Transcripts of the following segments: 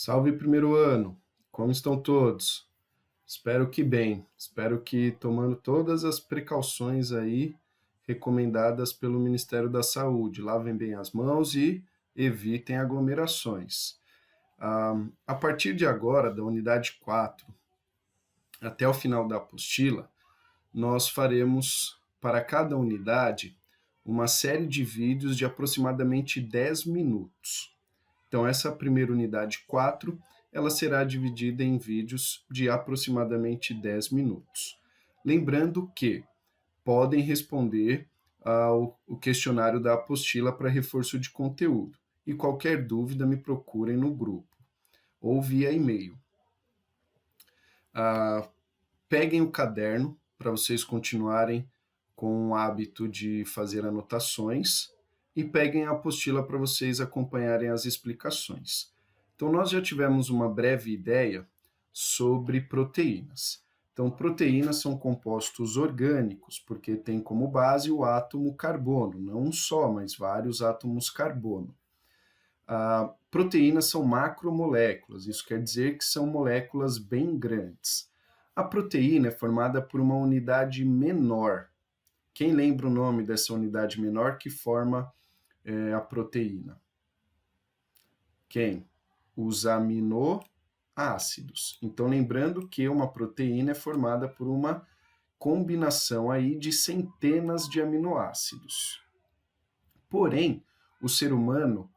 Salve primeiro ano! Como estão todos? Espero que bem. Espero que tomando todas as precauções aí recomendadas pelo Ministério da Saúde. Lavem bem as mãos e evitem aglomerações. A partir de agora, da unidade 4 até o final da apostila, nós faremos para cada unidade uma série de vídeos de aproximadamente 10 minutos. Então, essa primeira unidade 4, ela será dividida em vídeos de aproximadamente 10 minutos. Lembrando que podem responder ao questionário da apostila para reforço de conteúdo. E qualquer dúvida, me procurem no grupo ou via e-mail. Peguem o caderno para vocês continuarem com o hábito de fazer anotações e peguem a apostila para vocês acompanharem as explicações. Então, nós já tivemos uma breve ideia sobre proteínas. Então, proteínas são compostos orgânicos, porque tem como base o átomo carbono, não um só, mas vários átomos carbono. Proteínas são macromoléculas, isso quer dizer que são moléculas bem grandes. A proteína é formada por uma unidade menor. Quem lembra o nome dessa unidade menor que forma a proteína? Quem? Os aminoácidos. Então, lembrando que uma proteína é formada por uma combinação aí de centenas de aminoácidos. Porém, o ser humano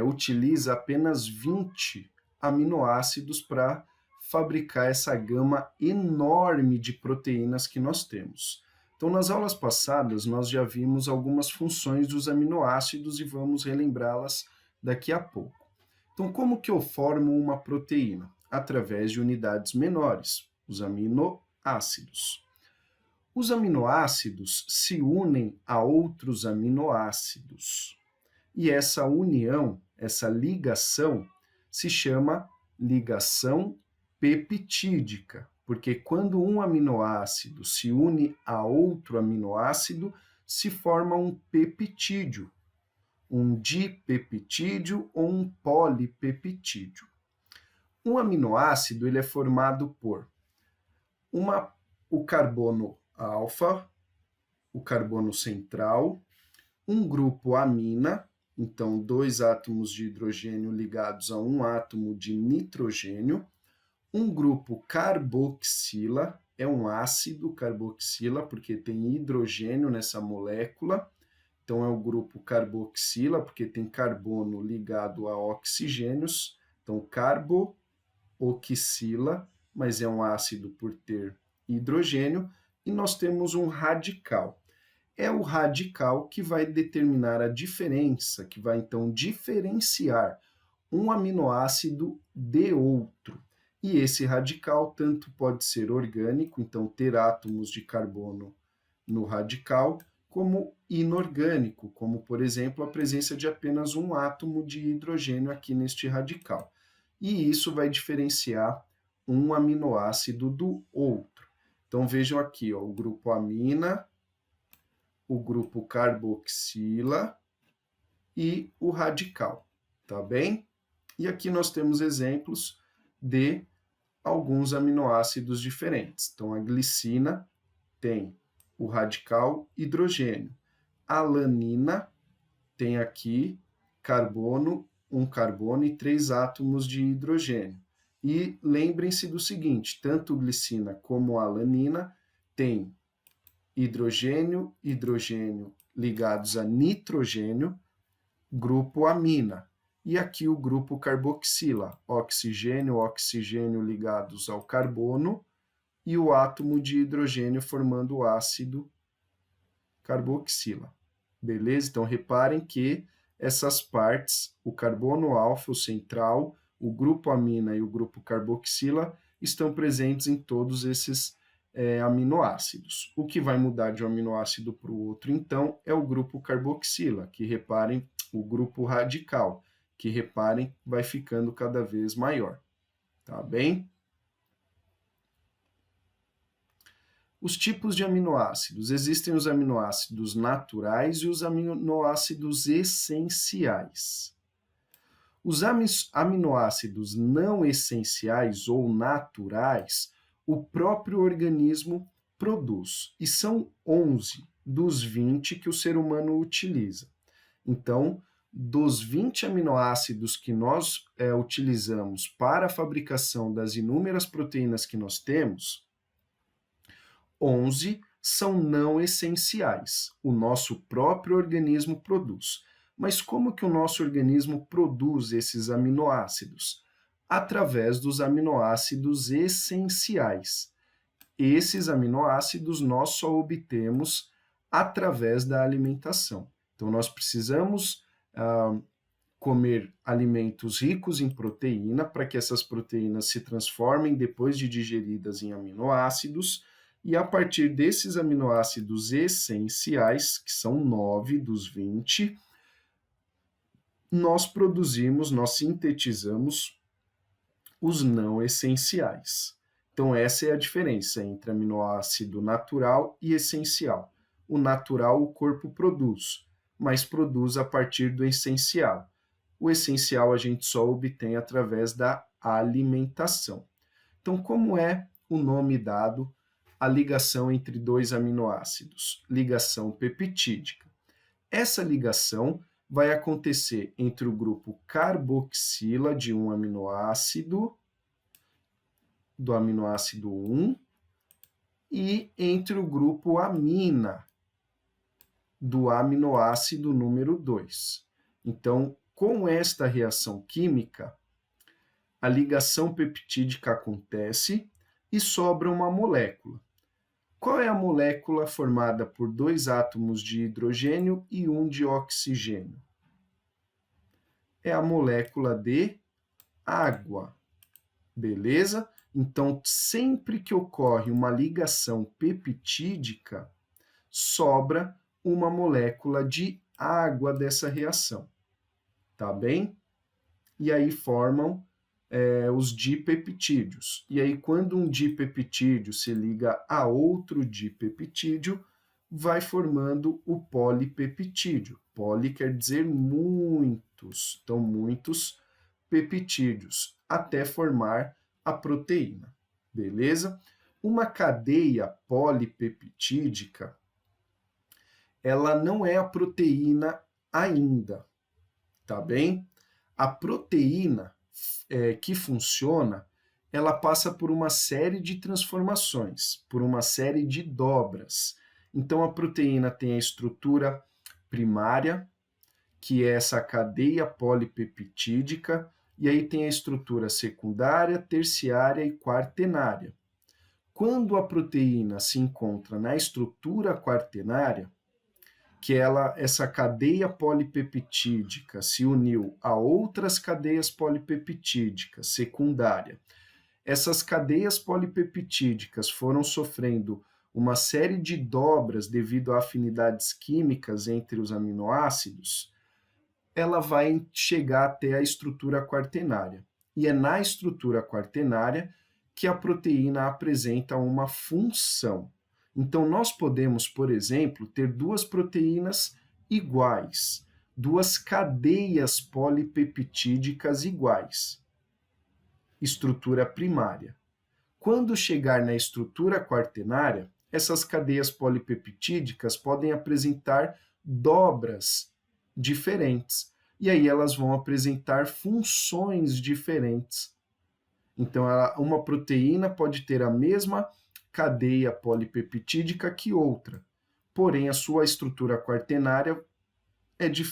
utiliza apenas 20 aminoácidos para fabricar essa gama enorme de proteínas que nós temos. Então, nas aulas passadas, nós já vimos algumas funções dos aminoácidos e vamos relembrá-las daqui a pouco. Então, como que eu formo uma proteína? Através de unidades menores, os aminoácidos. Os aminoácidos se unem a outros aminoácidos. E essa união, essa ligação, se chama ligação peptídica, porque quando um aminoácido se une a outro aminoácido, se forma um peptídeo, um dipeptídeo ou um polipeptídeo. Um aminoácido ele é formado por o carbono alfa, o carbono central, um grupo amina, então 2 átomos de hidrogênio ligados a um átomo de nitrogênio, um grupo carboxila, é um ácido carboxila, porque tem hidrogênio nessa molécula, então é o grupo carboxila, porque tem carbono ligado a oxigênios, então carboxila, mas é um ácido por ter hidrogênio, e nós temos um radical. É o radical que vai determinar a diferença, que vai então diferenciar um aminoácido de outro. E esse radical tanto pode ser orgânico, então ter átomos de carbono no radical, como inorgânico, como, por exemplo, a presença de apenas um átomo de hidrogênio aqui neste radical. E isso vai diferenciar um aminoácido do outro. Então, vejam aqui, ó, o grupo amina, o grupo carboxila e o radical, tá bem? E aqui nós temos exemplos de alguns aminoácidos diferentes. Então, a glicina tem o radical hidrogênio. A alanina tem aqui um carbono e 3 átomos de hidrogênio. E lembrem-se do seguinte, tanto glicina como a alanina têm hidrogênio, hidrogênio ligados a nitrogênio, grupo amina. E aqui o grupo carboxila, oxigênio, oxigênio ligados ao carbono e o átomo de hidrogênio formando o ácido carboxila. Beleza? Então, reparem que essas partes, o carbono alfa, o central, o grupo amina e o grupo carboxila, estão presentes em todos esses aminoácidos. O que vai mudar de um aminoácido para o outro, então, é o grupo carboxila, que reparem, o grupo radical, que reparem, vai ficando cada vez maior. Tá bem? Os tipos de aminoácidos. Existem os aminoácidos naturais e os aminoácidos essenciais. Os aminoácidos não essenciais ou naturais, o próprio organismo produz, e são 11 dos 20 que o ser humano utiliza. Então, dos 20 aminoácidos que nós utilizamos para a fabricação das inúmeras proteínas que nós temos, 11 são não essenciais. O nosso próprio organismo produz. Mas como que o nosso organismo produz esses aminoácidos? Através dos aminoácidos essenciais. Esses aminoácidos nós só obtemos através da alimentação. Então, nós precisamos comer alimentos ricos em proteína para que essas proteínas se transformem, depois de digeridas, em aminoácidos, e a partir desses aminoácidos essenciais, que são 9 dos 20, nós sintetizamos os não essenciais. Então, essa é a diferença entre aminoácido natural e essencial. O natural o corpo produz, mas produz a partir do essencial. O essencial a gente só obtém através da alimentação. Então, como é o nome dado à ligação entre dois aminoácidos? Ligação peptídica. Essa ligação vai acontecer entre o grupo carboxila de um aminoácido, do aminoácido 1, e entre o grupo amina, do aminoácido número 2. Então, com esta reação química, a ligação peptídica acontece e sobra uma molécula. Qual é a molécula formada por 2 átomos de hidrogênio e 1 de oxigênio? É a molécula de água. Beleza? Então, sempre que ocorre uma ligação peptídica, sobra uma molécula de água dessa reação. Tá bem? E aí formam os dipeptídeos. E aí, quando um dipeptídeo se liga a outro dipeptídeo, vai formando o polipeptídeo. Poli quer dizer muitos, então muitos peptídeos, até formar a proteína. Beleza? Uma cadeia polipeptídica, ela não é a proteína ainda, tá bem? A proteína que funciona, ela passa por uma série de transformações, por uma série de dobras. Então, a proteína tem a estrutura primária, que é essa cadeia polipeptídica, e aí tem a estrutura secundária, terciária e quaternária. Quando a proteína se encontra na estrutura quaternária, que essa cadeia polipeptídica se uniu a outras cadeias polipeptídicas secundária. Essas cadeias polipeptídicas foram sofrendo uma série de dobras devido a afinidades químicas entre os aminoácidos, ela vai chegar até a estrutura quaternária. E é na estrutura quaternária que a proteína apresenta uma função. Então, nós podemos, por exemplo, ter 2 proteínas iguais, 2 cadeias polipeptídicas iguais. Estrutura primária. Quando chegar na estrutura quaternária, essas cadeias polipeptídicas podem apresentar dobras diferentes. E aí elas vão apresentar funções diferentes. Então, uma proteína pode ter a mesma cadeia polipeptídica que outra, porém a sua estrutura quaternária é diferente.